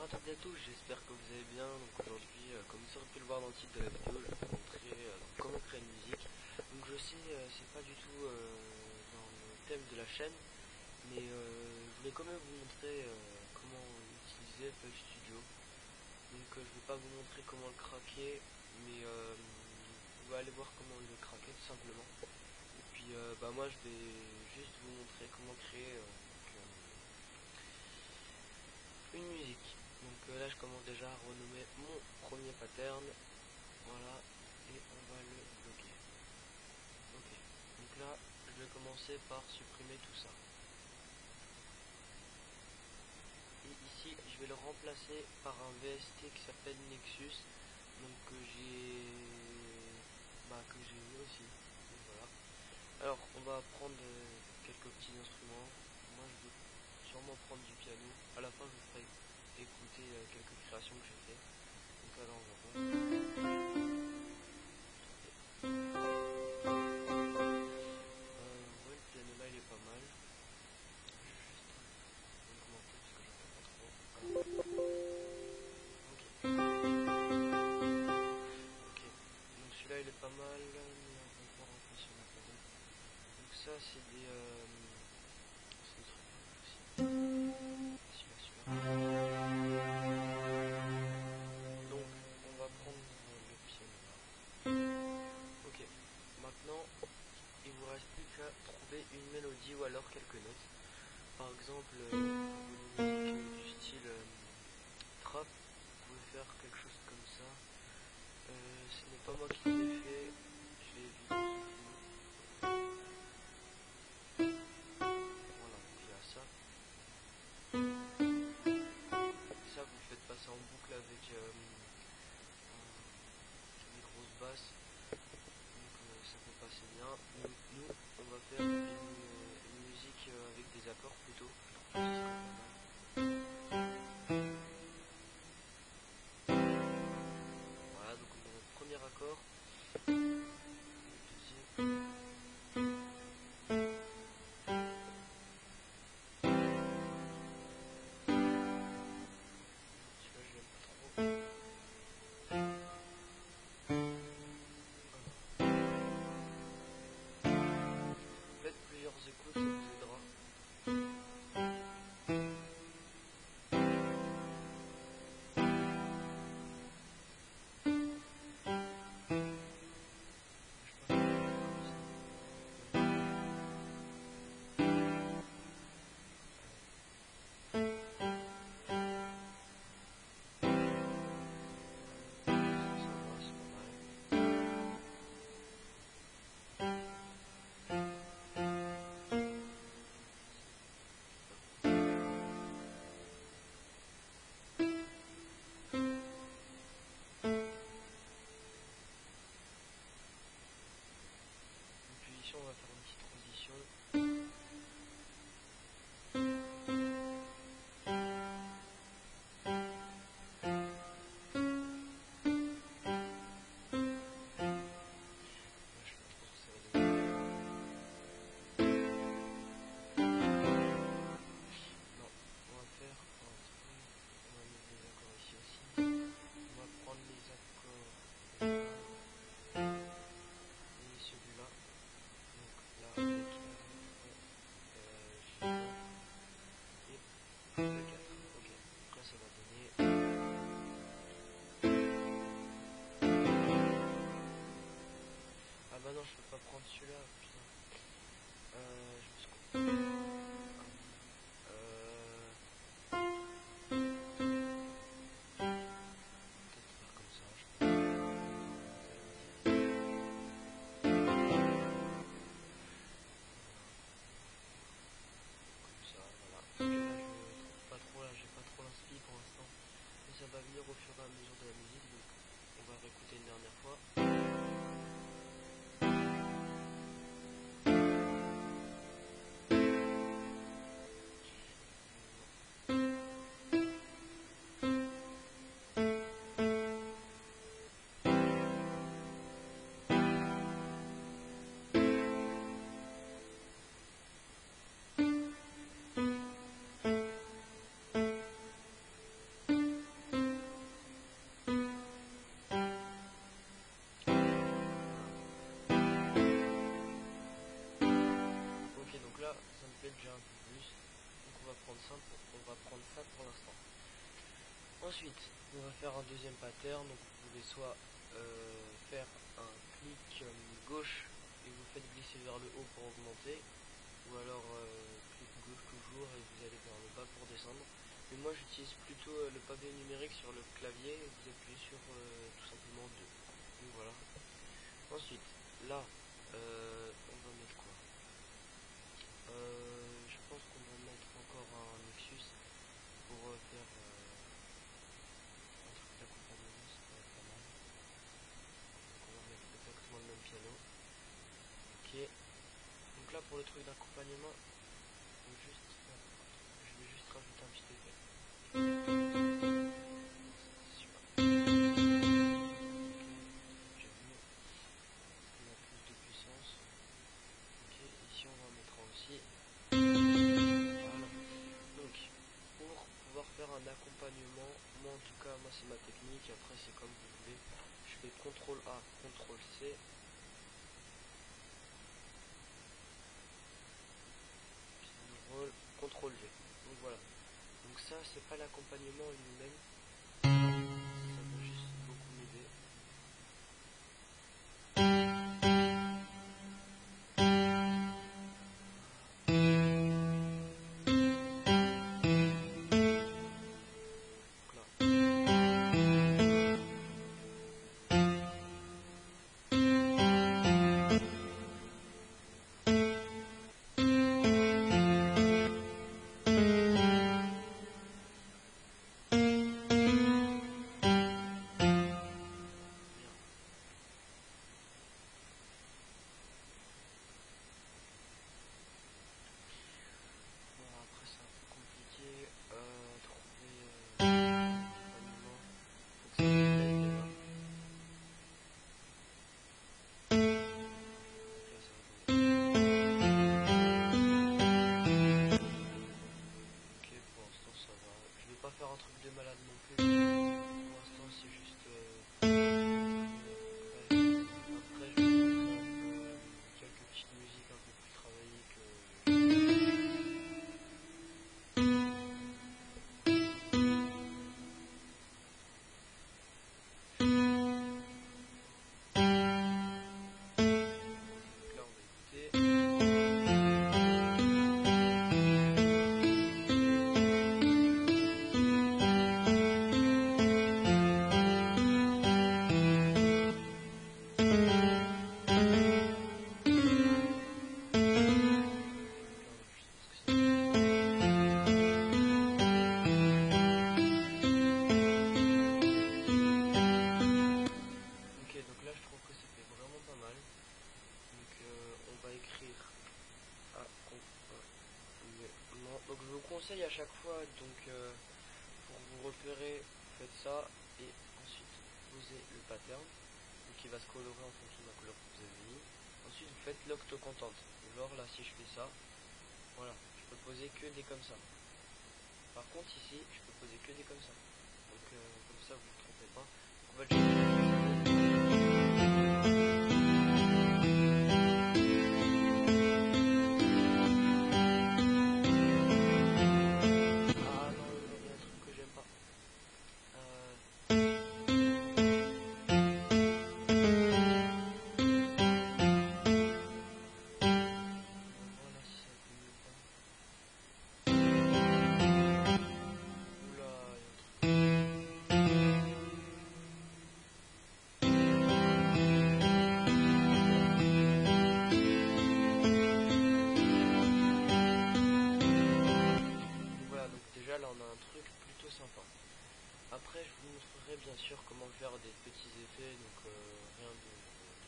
à toutes et à tous, j'espère que vous allez bien. Donc aujourd'hui, comme vous aurez pu le voir dans le titre de la vidéo, je vais vous montrer comment créer une musique. Donc je sais, c'est pas du tout dans le thème de la chaîne, mais je voulais quand même vous montrer comment utiliser FL Studio. Donc je vais pas vous montrer comment le craquer, mais on va aller voir comment le craquer tout simplement. Et puis moi je vais juste vous montrer comment créer une musique. Donc là je commence déjà à renommer mon premier pattern. Voilà, et on va le bloquer. Ok, donc là je vais commencer par supprimer tout ça. Et ici je vais le remplacer par un VST qui s'appelle Nexus, donc que j'ai mis aussi. Donc voilà. Alors on va prendre quelques petits instruments. Moi je vais sûrement prendre du piano. À la fin je vous ferai écouter quelques créations que j'ai fait. Donc alors on va voir. Ouais, le piano là il est pas mal. Je vais juste augmenter parce que j'entends pas trop. Ok, donc celui-là il est pas mal, mais on va voir un peu sur la palette. Donc ça c'est des trucs aussi. Celui-là. Donc on va prendre le piano là. Ok, maintenant il vous reste plus qu'à trouver une mélodie ou alors quelques notes. Par exemple, une musique du style trap, vous pouvez faire quelque chose comme ça. Ce n'est pas moi qui l'ai fait, je l'ai vu dans une vidéo. Voilà, donc il y a ça. Ça vous le faites passer en boucle avec des grosses basses. Donc ça peut passer bien. Nous on va faire une musique avec des accords plutôt. Je trouve que ce serait pas mal. Voilà, donc on a notre premier accord. Le deuxième. Celui-là je l'aime pas trop. Faites plusieurs écoutes, ça vous aidera. Puis ici on va faire une petite transition. Je sais pas trop ce que ça va donner. Non, on va faire un truc. On va mettre des accords ici aussi. On va prendre les accords et celui-là. Donc là avec J1 et E4. Ok, donc là ça va donner. Ah bah non, je peux pas prendre celui-là, putain. Je me suis trompé. Peut-être faire comme ça, je pense. Comme ça, voilà. Parce que là, je trouve pas trop, là, j'ai pas trop l'inspi pour l'instant. Mais ça va venir au fur et à mesure de la musique, donc on va réécouter une dernière fois. plaît déjà un peu plus. Donc on va prendre ça pour l'instant. Ensuite, on va faire un deuxième pattern. Donc vous pouvez soit faire un clic gauche et vous faites glisser vers le haut pour augmenter, ou alors clic gauche toujours et vous allez vers le bas pour descendre. Mais moi j'utilise plutôt le pavé numérique sur le clavier et vous appuyez sur tout simplement 2. Donc voilà. Ensuite, là, on va mettre quoi? Je pense qu'on va mettre encore un Nexus pour faire un truc d'accompagnement, ça peut être pas mal. Donc on va mettre exactement le même piano. Ok. Donc là pour le truc d'accompagnement, je vais juste rajouter un petit effet. Un accompagnement, moi en tout cas c'est ma technique, après c'est comme vous voulez, je fais CTRL A, CTRL C, CTRL V, donc voilà, donc ça c'est pas l'accompagnement en lui-même, ça va juste beaucoup m'aider. Faire un truc de malade non plus. Pour l'instant, c'est juste. Après, je vais montrer quelques petites musiques un peu plus travaillées que. Donc là, on va écouter. Donc je vous conseille à chaque fois, donc pour vous repérer, faites ça et ensuite posez le pattern, donc il va se colorer en fonction de la couleur que vous avez mis. Ensuite vous faites l'octocontente. Genre là si je fais ça, voilà, je peux poser que des comme ça. Par contre ici, je peux poser que des comme ça. Donc comme ça vous ne vous trompez pas. Donc, on va Après, je vous montrerai bien sûr comment faire des petits effets, donc rien de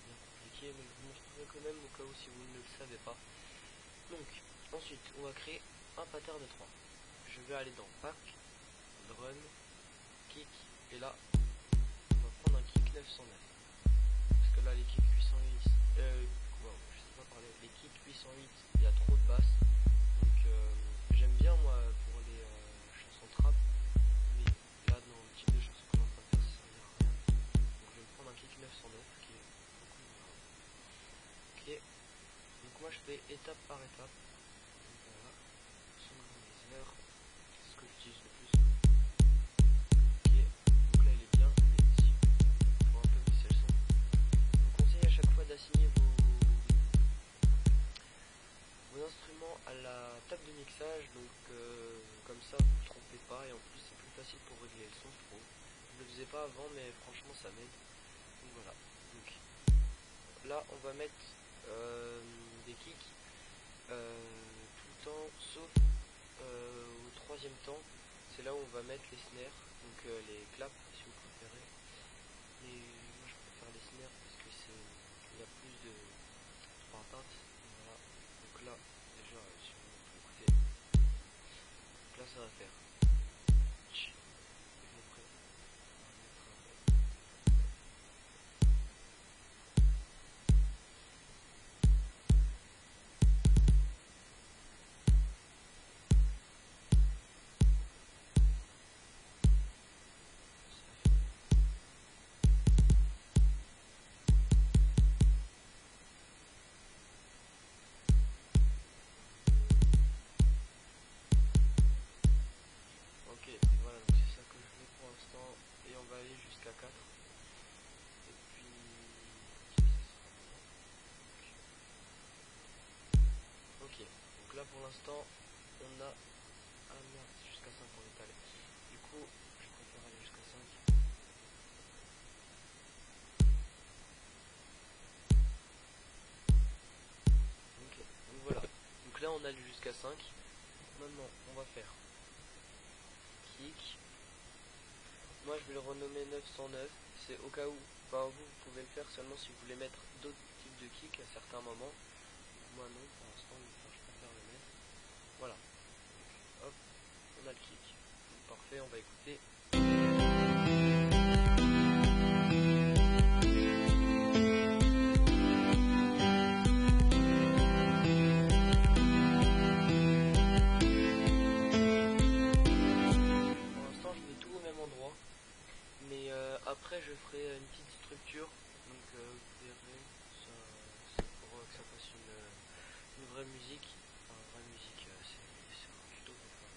bien compliqué, mais je vous montrerai quand même au cas où si vous ne le savez pas. Donc, ensuite, on va créer un pattern de 3. Je vais aller dans Pack, Drum, Kick, et là, on va prendre un kick 909. Parce que là, les kicks 808, je sais pas parler, les kicks 808, il y a trop de basses. Donc, j'aime bien moi pour les chansons trap. Là, dans le type de chansons qu'on est en train de faire, ça servira à rien. Donc, je vais me prendre un kick 909 qui est beaucoup mieux. Ok. Donc, moi, je fais étape par étape. Donc, voilà. faisais pas avant, mais franchement ça m'aide. Donc voilà. Donc là on va mettre des kicks tout le temps, sauf au troisième temps. C'est là où on va mettre les snares, donc les claps si vous préférez. Mais moi je préfère les snares parce que c'est, il y a plus de patate. Voilà. Donc là déjà si on peut écouter, donc là ça va faire. Ok, voilà, donc c'est ça que je fais pour l'instant, et on va aller jusqu'à 4. Et puis ok, donc là pour l'instant on a, ah merde, jusqu'à 5 on est allé. Du coup je préfère aller jusqu'à 5. Ok, donc voilà, donc là on allait jusqu'à 5. Maintenant on va faire kick. Moi je vais le renommer 909, c'est au cas où, enfin vous pouvez le faire seulement si vous voulez mettre d'autres types de kick à certains moments. Moi non, pour l'instant je préfère le mettre. Voilà, donc, hop, on a le kick. Donc, parfait, on va écouter. Pour l'instant je mets tout au même endroit, mais après je ferai une petite structure, donc vous verrez, ça pourra que ça fasse une vraie musique. Enfin, une vraie musique, c'est un tuto pour faire.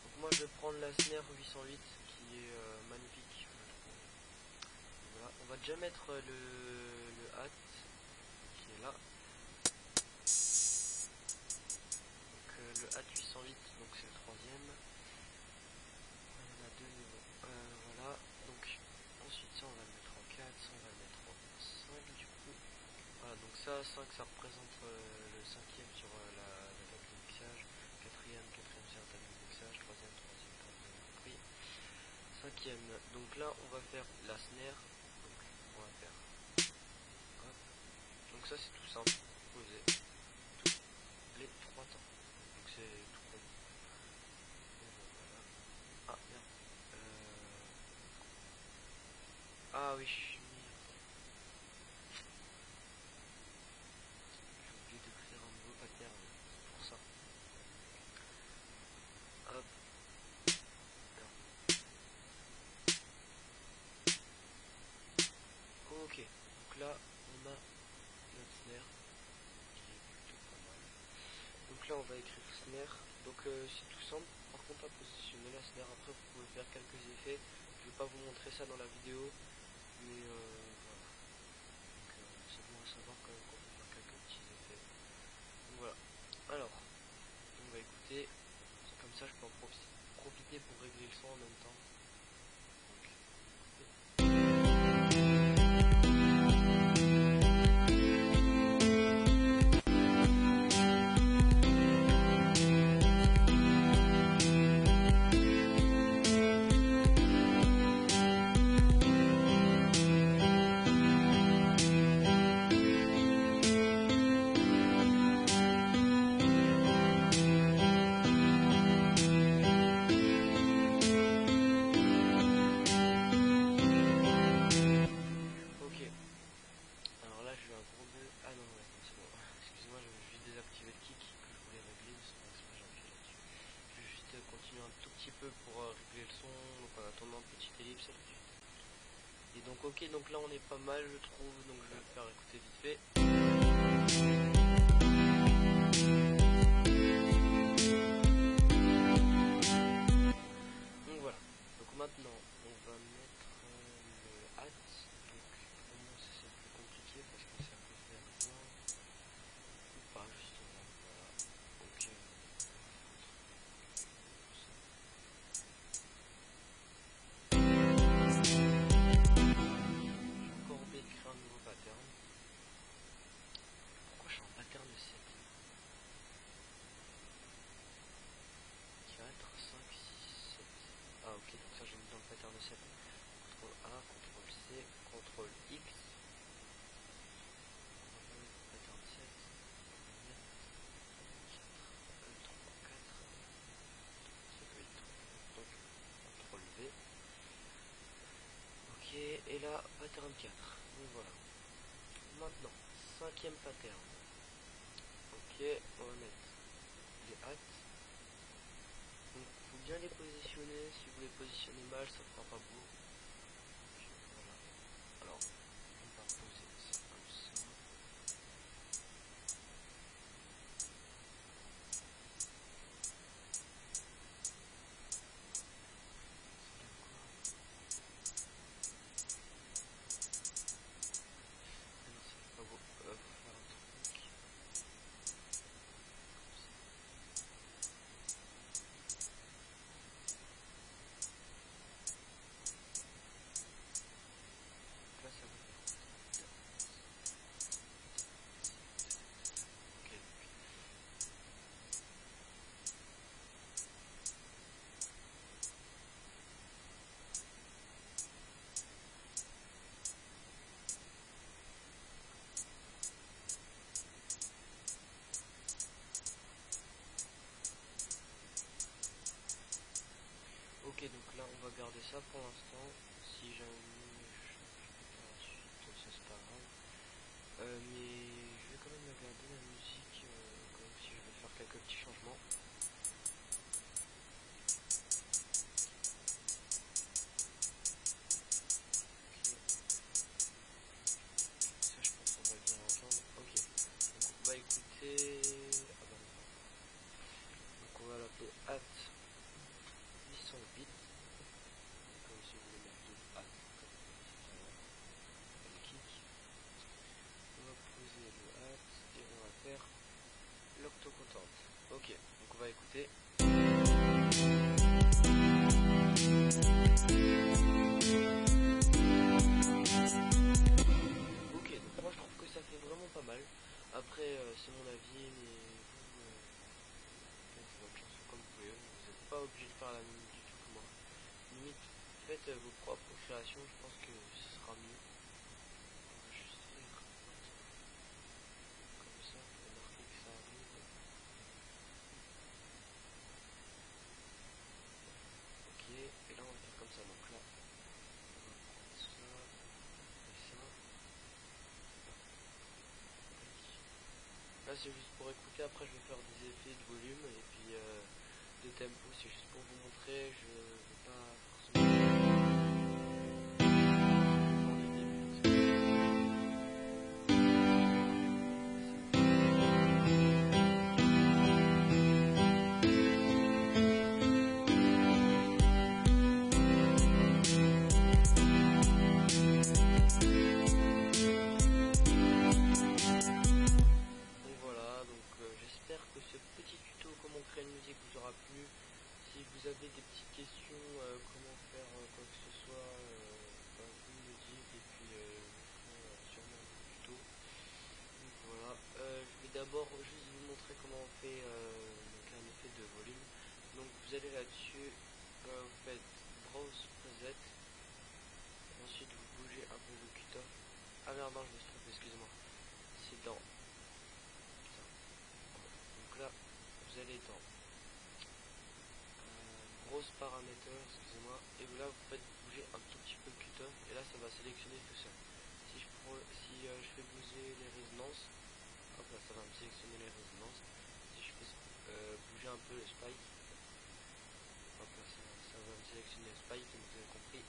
Donc moi je vais prendre la snare 808 qui est magnifique, je trouve. Voilà, on va déjà mettre le hat qui est là. Donc le hat 808, donc c'est le troisième. Il y en a deux niveaux. Voilà, donc ensuite ça on va le mettre en 4, ça on va le mettre en 5 du coup. Voilà, donc ça 5 ça représente le cinquième sur la table de mixage, quatrième c'est la table de mixage, troisième table de compris. Cinquième, donc là on va faire la snare, donc on va faire hop. Donc ça c'est tout simple, poser tous les 3 temps, donc c'est tout con. Voilà. Ah merde, ah oui, j'ai oublié de créer un nouveau pattern, pour ça. Hop. Ok, donc là on a notre snare qui est plutôt pas mal. Donc là on va écrire snare, donc c'est tout simple. Par contre à positionner la snare, après vous pouvez faire quelques effets. Je vais pas vous montrer ça dans la vidéo, mais voilà. Donc c'est bon à savoir quand même qu'on peut faire quelques petits effets. Donc voilà. Alors, on va écouter, comme ça je peux en profiter pour régler le son en même temps. Ok, alors là j'ai eu un gros bug. Ah non, ouais, c'est bon. Excusez-moi, j'avais juste désactivé le kick que je voulais régler, c'est pas exprès, j'ai appuyé là-dessus. Je vais juste continuer un tout petit peu pour régler le son, donc en attendant petite ellipse et tout de suite. Et donc ok, donc là on est pas mal je trouve, donc je vais le faire écouter vite fait. Donc voilà, donc maintenant on va mettre le hat, donc pour moi c'est le plus compliqué parce que ça peut faire loin ou pas justement, voilà. Donc recette. CTRL A, CTRL C, CTRL X. On va mettre pattern 7. On va mettre 4, 3, 4. Ça peut être donc CTRL V. Ok, et là, pattern 4. Donc voilà. Maintenant, cinquième pattern. Ok, on va mettre les hâtes. Donc, il faut bien les positionner. Si vous les positionnez mal, ça fera pas beau. Voilà. Alors, on va poser ça comme ça. Non, ça fait pas beau. Faut faire un truc. Là, ça va faire. Ok. Ok, donc là, on va garder ça pour l'instant. Si jamais je peux faire la suite, ça c'est pas grave. Mais je vais quand même la garder la musique, comme si je vais faire quelques petits changements. Ça, je pense qu'on va bien entendre. Ok. Donc, on va écouter. Ah bah non. Donc, on va l'appeler at 808. Comme si vous voulez mettre deux at, comme ça va. Le kick. On va poser le at et on va faire l'octocontent. Ok. Donc, on va écouter. Ok, donc moi je trouve que ça fait vraiment pas mal. Après, c'est mon avis, mais vous faites votre chanson comme vous voulez. Vous n'êtes pas obligé de faire la même du tout que moi. Limite, faites vos propres créations, je pense que ce sera mieux. On va juste faire comme ça pour marquer que ça arrive. Ok, et là on va faire comme ça. Donc là, on va prendre ça et ça. Là c'est juste pour écouter, après je vais faire des effets de volume et puis de tempo, c'est juste pour vous montrer, je ne vais pas forcément... J'espère que ce petit tuto comment créer une musique vous aura plu. Si vous avez des petites questions, comment faire quoi que ce soit, vous me le dites et puis je ferai sûrement un tuto. Donc voilà, je vais d'abord juste vous montrer comment on fait donc un effet de volume. Donc vous allez là-dessus, vous faites browse preset, ensuite vous bougez un peu le cutoff. Ah merde, non, je me suis trompé, excusez-moi. C'est dans ça. Donc là, vous allez dans grosse paramètres, excusez-moi, et là vous faites bouger un tout petit peu le cutoff, et là ça va sélectionner tout seul. Si je fais bouger les résonances, hop là ça va me sélectionner les résonances. Si je fais bouger un peu le spike, hop là ça va me sélectionner le spike, donc vous avez compris.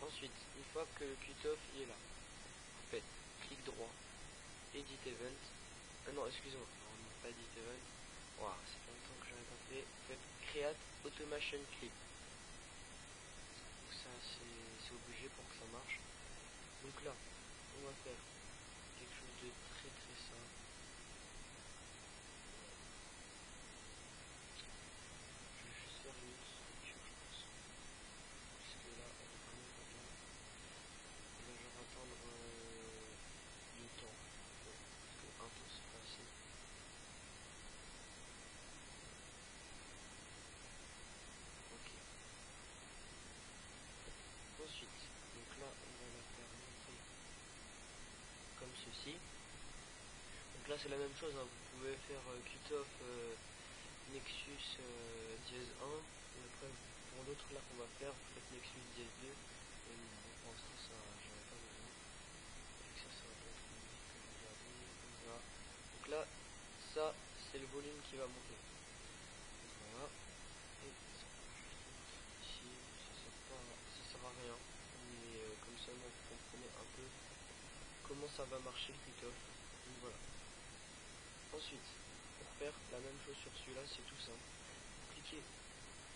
Ensuite, une fois que le cutoff il est là, vous faites clic droit, edit event, non excusez-moi, non, pas edit event, wow, c'est pas longtemps que je n'avais pas fait, vous faites create automation clip. Ça c'est obligé pour que ça marche. Donc là, on va faire quelque chose de très très simple. Je vais juste faire une structure, je pense. Parce que là, elle est vraiment pas bien. On va genre attendre du temps. Bon, parce que un temps c'est pas assez. Ok. c'est la même chose, hein. Vous pouvez faire cutoff Nexus dièse 1, et après pour l'autre là qu'on va faire, vous faites Nexus dièse 2, et bon, pour l'instant ça j'aurais pas besoin. Donc ça va pas être une musique que je vais garder, voilà. Donc là, ça c'est le volume qui va monter. Voilà. Et ici, ça sert à rien, mais comme ça vous comprenez un peu comment ça va marcher le cutoff. Donc voilà. Ensuite, pour faire la même chose sur celui-là, c'est tout simple. Vous cliquez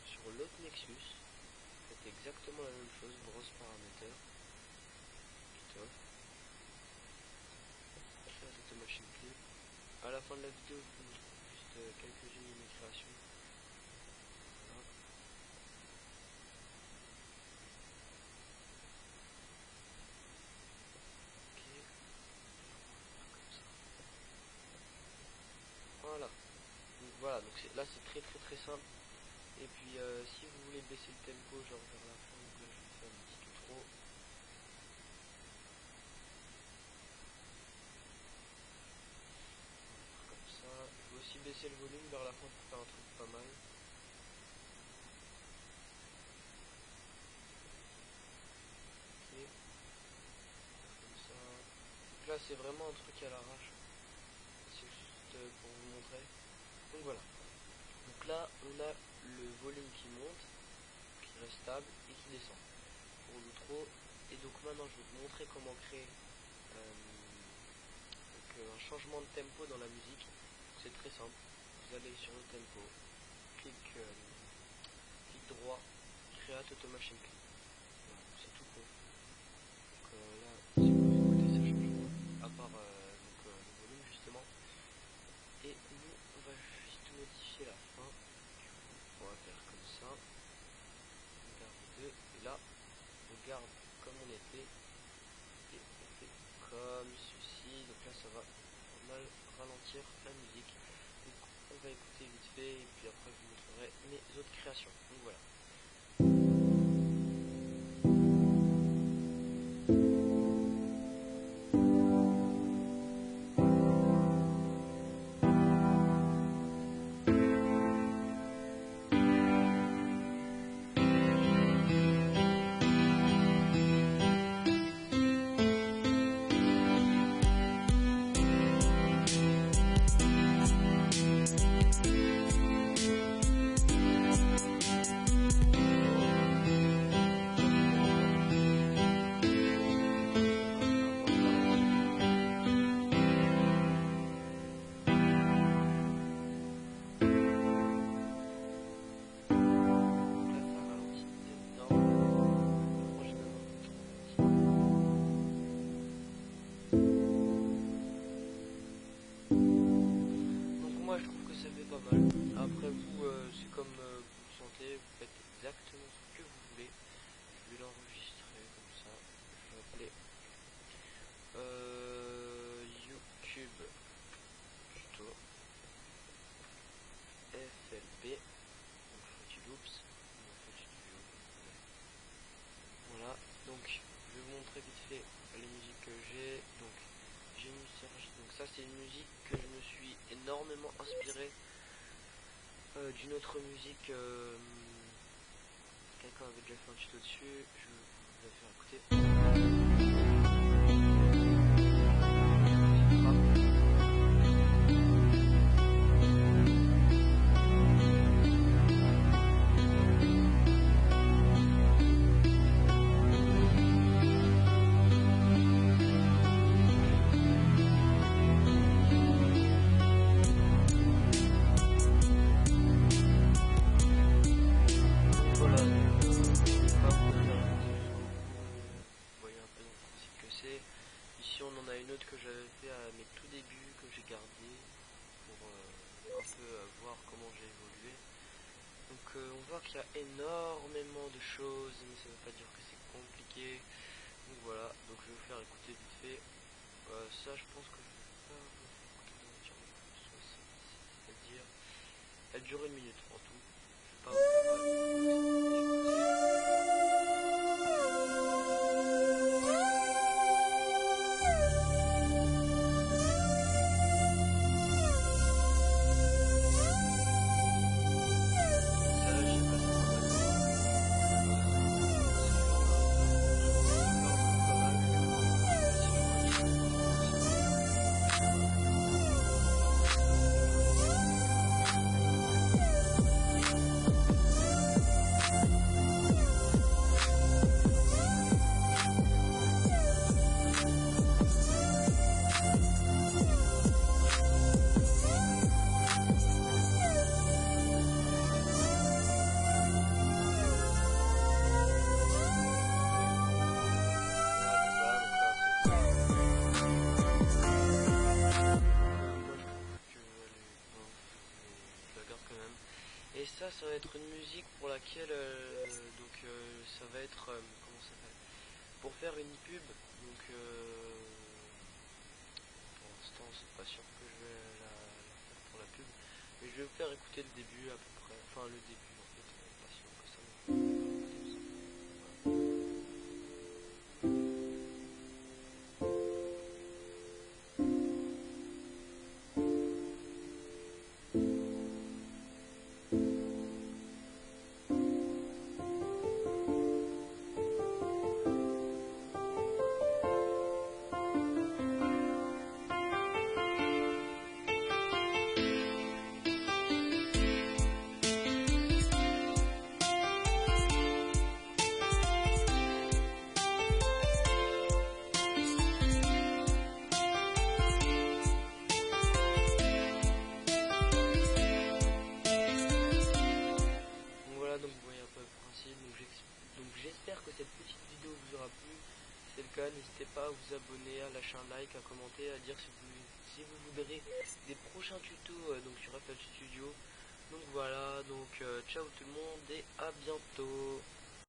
sur l'autre Nexus, faites exactement la même chose, brosse paramètres, cutoff, créate machine clip. À la fin de la vidéo, je vous montre juste quelques-unes de mes créations. Voilà. Ok. Voilà. Donc voilà, donc là c'est très simple. Et puis si vous voulez baisser le tempo genre vers la fin, donc là je vais faire un petit peu trop. Comme ça. Je vais aussi baisser le volume vers la fin pour faire un truc pas mal. Ok. Comme ça. Donc là c'est vraiment un truc à l'arrache. C'est juste pour vous montrer. Donc voilà. Donc là on a le volume qui monte, qui reste stable et qui descend pour l'outro. Et donc maintenant je vais vous montrer comment créer un changement de tempo dans la musique. C'est très simple. Vous allez sur le tempo, clic droit, créate automation clip. Voilà, c'est tout con. Donc là, si vous écoutez, ça change rien, à part le volume justement. Et nous, on va juste modifier la fin. Du coup, on va faire comme ça. On garde 2. Et là, on garde comme on était. Et on fait comme ceci. Donc là, ça va pas mal ralentir la musique. Donc on va écouter vite fait. Et puis après, je vous montrerai mes autres créations. Donc voilà. Moi je trouve que ça fait pas mal. Après vous, c'est comme vous le sentez, vous faites exactement ce que vous voulez. Je vais l'enregistrer comme ça. Je vais appeler YouTube tuto FLB. Donc Fruity Loops. Voilà, donc je vais vous montrer vite fait les musiques que j'ai. Donc j'ai une Serge. Donc ça c'est une musique que je me suis énormément inspiré d'une autre musique. Quelqu'un avait déjà fait un tuto dessus. Je vais vous la faire écouter. Ici on en a une autre que j'avais fait à mes tout débuts, que j'ai gardé pour un peu voir comment j'ai évolué. Donc on voit qu'il y a énormément de choses, mais ça ne veut pas dire que c'est compliqué. Donc voilà, donc je vais vous faire écouter vite fait. Ça je pense que je vais pas vous faire écouter c'est-à-dire elle dure 1 minute en tout. Je vais pas vous faire Et ça va être une musique pour laquelle ça va être comment ça s'appelle, pour faire une pub. Donc pour l'instant c'est pas sûr que je vais la faire pour la pub, mais je vais vous faire écouter le début à peu près, enfin le début en fait, pas sûr que ça Donc voilà, donc vous voyez un peu le principe. Donc j'espère que cette petite vidéo vous aura plu. Si c'est le cas, n'hésitez pas à vous abonner, à lâcher un like, à commenter, à dire si vous voudrez des prochains tutos donc sur FL Studio. Donc voilà, donc ciao tout le monde et à bientôt.